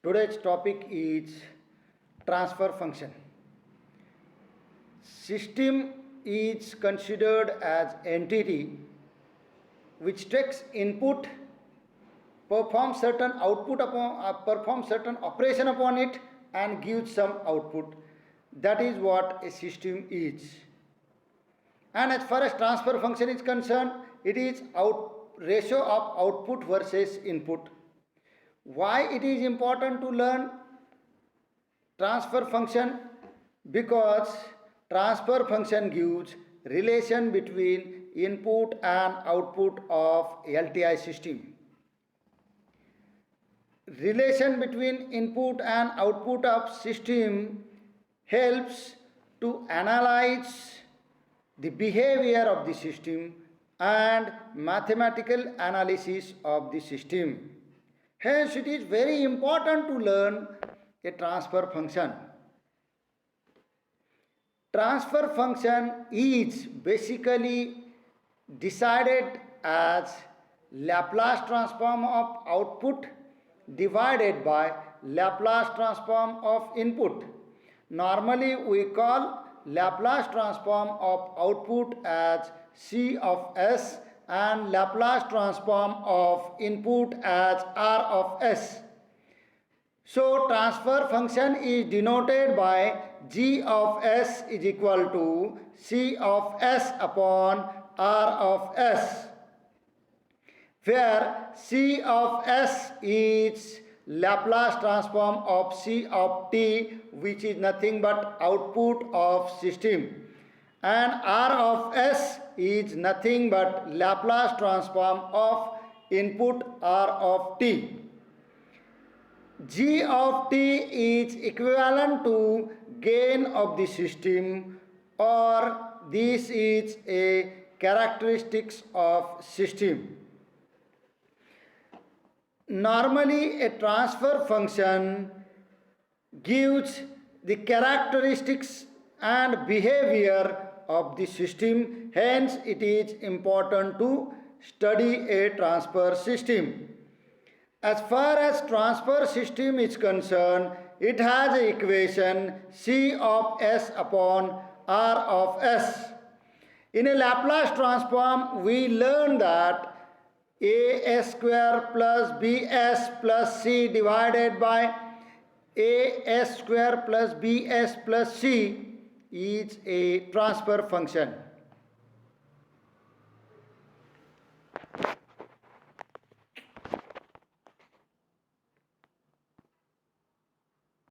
Today's topic is transfer function. System is considered as entity which takes input, performs certain output upon performs certain operation upon it and gives some output. That is what a system is. And as far as transfer function is concerned, it is ratio of output versus input. Why it is important to learn transfer function? Because transfer function gives relation between input and output of LTI system. Relation between input and output of system helps to analyze the behavior of the system and mathematical analysis of the system. Hence, it is very important to learn a transfer function. Transfer function is basically decided as Laplace transform of output divided by Laplace transform of input. Normally, we call Laplace transform of output as C of S and Laplace transform of input as R of S. So, transfer function is denoted by G of S is equal to C of S upon R of S, where C of S is Laplace transform of C of t, which is nothing but output of system, and R of S is nothing but Laplace transform of input R of t. G of t is equivalent to gain of the system, or this is a characteristics of system. Normally, a transfer function gives the characteristics and behavior of the system. Hence, it is important to study a transfer system. As far as transfer system is concerned, it has an equation C of S upon R of S. In a Laplace transform, we learn that as square plus bs plus c divided by as square plus bs plus c is a transfer function.